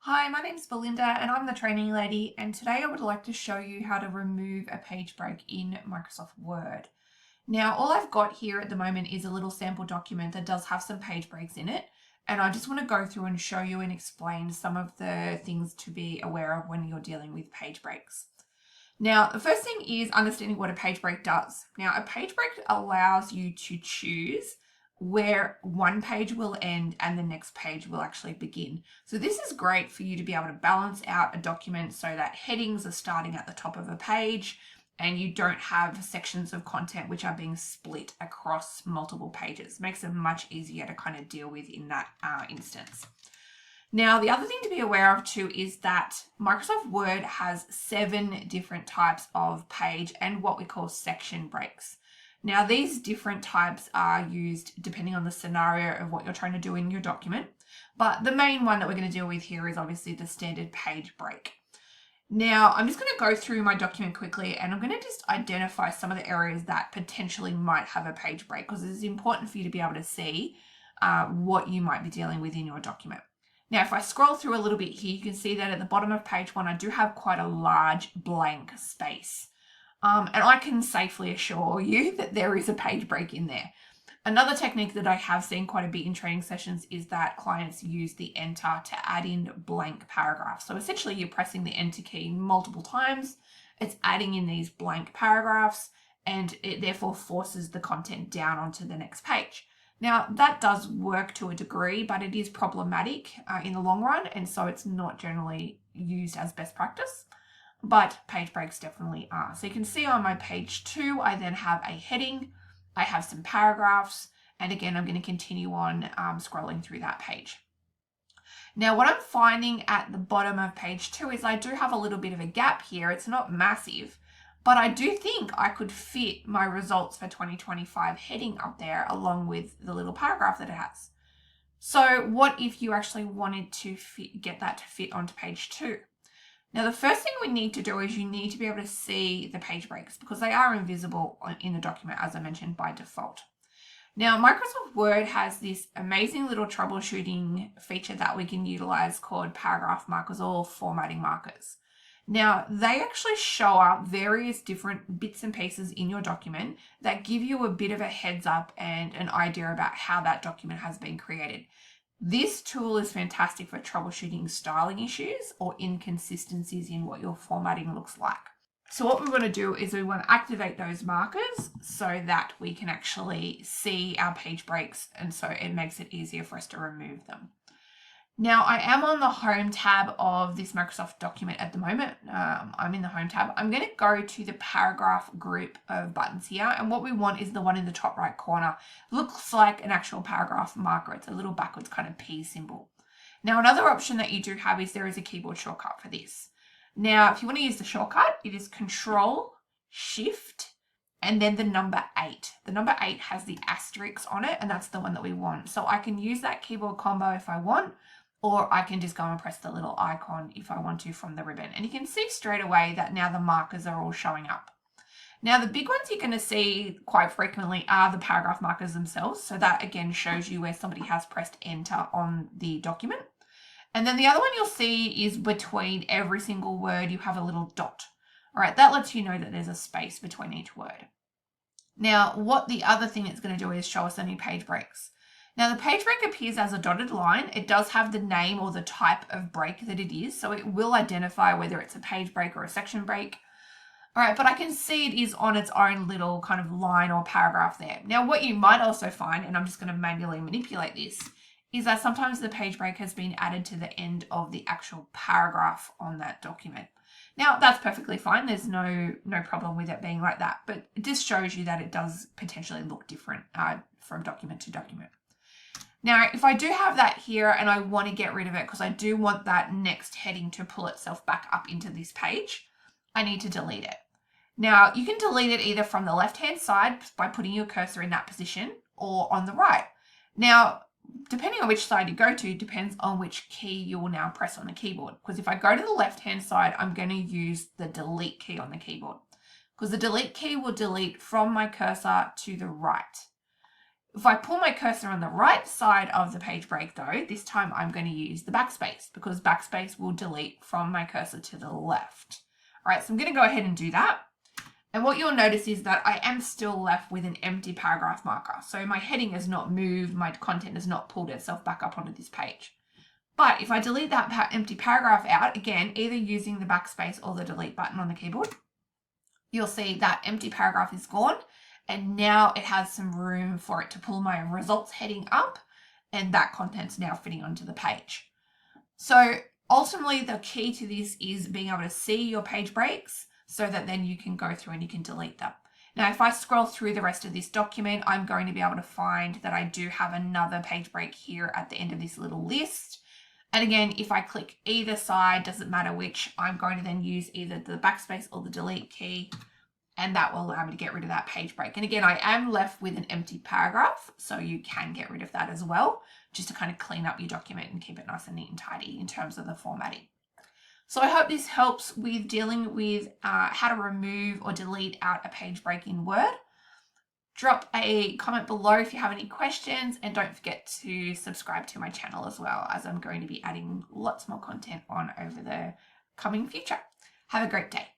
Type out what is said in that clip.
Hi, my name's Belinda and I'm the training lady, and today I would like to show you how to remove a page break in Microsoft Word. Now, all I've got here at the moment is a little sample document that does have some page breaks in it, and I just want to go through and show you and explain some of the things to be aware of when you're dealing with page breaks. Now, the first thing is understanding what a page break does. Now, a page break allows you to choose where one page will end and the next page will actually begin. So this is great for you to be able to balance out a document so that headings are starting at the top of a page and you don't have sections of content which are being split across multiple pages. Makes it much easier to kind of deal with in that instance. Now, the other thing to be aware of too is that Microsoft Word has 7 different types of page and what we call section breaks. Now, these different types are used depending on the scenario of what you're trying to do in your document, but the main one that we're going to deal with here is obviously the standard page break. Now, I'm just going to go through my document quickly and I'm going to just identify some of the areas that potentially might have a page break because it's important for you to be able to see what you might be dealing with in your document. Now, if I scroll through a little bit here, you can see that at the bottom of page 1, I do have quite a large blank space. And I can safely assure you that there is a page break in there. Another technique that I have seen quite a bit in training sessions is that clients use the enter to add in blank paragraphs. So essentially you're pressing the enter key multiple times, it's adding in these blank paragraphs, and it therefore forces the content down onto the next page. Now, that does work to a degree, but it is problematic in the long run, and so it's not generally used as best practice, but page breaks definitely are. So you can see on my page 2, I then have a heading, I have some paragraphs, and again, I'm going to continue on scrolling through that page. Now, what I'm finding at the bottom of page 2 is I do have a little bit of a gap here. It's not massive, but I do think I could fit my results for 2025 heading up there along with the little paragraph that it has. So what if you actually wanted to get that to fit onto page 2? Now, the first thing we need to do is you need to be able to see the page breaks because they are invisible in the document, as I mentioned, by default. Now, Microsoft Word has this amazing little troubleshooting feature that we can utilize called paragraph markers or formatting markers. Now, they actually show up various different bits and pieces in your document that give you a bit of a heads up and an idea about how that document has been created. This tool is fantastic for troubleshooting styling issues or inconsistencies in what your formatting looks like. So what we want to do is we want to activate those markers so that we can actually see our page breaks, and so it makes it easier for us to remove them. Now, I am on the home tab of this Microsoft document at the moment. I'm in the home tab. I'm going to go to the paragraph group of buttons here. And what we want is the one in the top right corner. Looks like an actual paragraph marker. It's a little backwards kind of P symbol. Now, another option that you do have is there is a keyboard shortcut for this. Now, if you want to use the shortcut, it is Control, Shift, and then the number 8. The number 8 has the asterisk on it, and that's the one that we want. So I can use that keyboard combo if I want, or I can just go and press the little icon if I want to from the ribbon. And you can see straight away that now the markers are all showing up. Now, the big ones you're going to see quite frequently are the paragraph markers themselves. So that again shows you where somebody has pressed enter on the document. And then the other one you'll see is between every single word, you have a little dot. All right, that lets you know that there's a space between each word. Now, what the other thing it's going to do is show us any page breaks. Now, the page break appears as a dotted line. It does have the name or the type of break that it is, so it will identify whether it's a page break or a section break. All right, but I can see it is on its own little kind of line or paragraph there. Now, what you might also find, and I'm just going to manually manipulate this, is that sometimes the page break has been added to the end of the actual paragraph on that document. Now, that's perfectly fine. There's no problem with it being like that, but it just shows you that it does potentially look different from document to document. Now, if I do have that here and I want to get rid of it because I do want that next heading to pull itself back up into this page, I need to delete it. Now, you can delete it either from the left-hand side by putting your cursor in that position or on the right. Now, depending on which side you go to, depends on which key you will now press on the keyboard. Because if I go to the left-hand side, I'm going to use the delete key on the keyboard because the delete key will delete from my cursor to the right. If I pull my cursor on the right side of the page break though, this time I'm going to use the backspace because backspace will delete from my cursor to the left. All right, so I'm going to go ahead and do that. And what you'll notice is that I am still left with an empty paragraph marker. So my heading has not moved, my content has not pulled itself back up onto this page. But if I delete that empty paragraph out, again, either using the backspace or the delete button on the keyboard, you'll see that empty paragraph is gone. And now it has some room for it to pull my results heading up, and that content's now fitting onto the page. So ultimately, the key to this is being able to see your page breaks so that then you can go through and you can delete them. Now, if I scroll through the rest of this document, I'm going to be able to find that I do have another page break here at the end of this little list. And again, if I click either side, doesn't matter which, I'm going to then use either the backspace or the delete key, and that will allow me to get rid of that page break. And again, I am left with an empty paragraph, so you can get rid of that as well, just to kind of clean up your document and keep it nice and neat and tidy in terms of the formatting. So I hope this helps with dealing with how to remove or delete out a page break in Word. Drop a comment below if you have any questions, and don't forget to subscribe to my channel as well, as I'm going to be adding lots more content on over the coming future. Have a great day.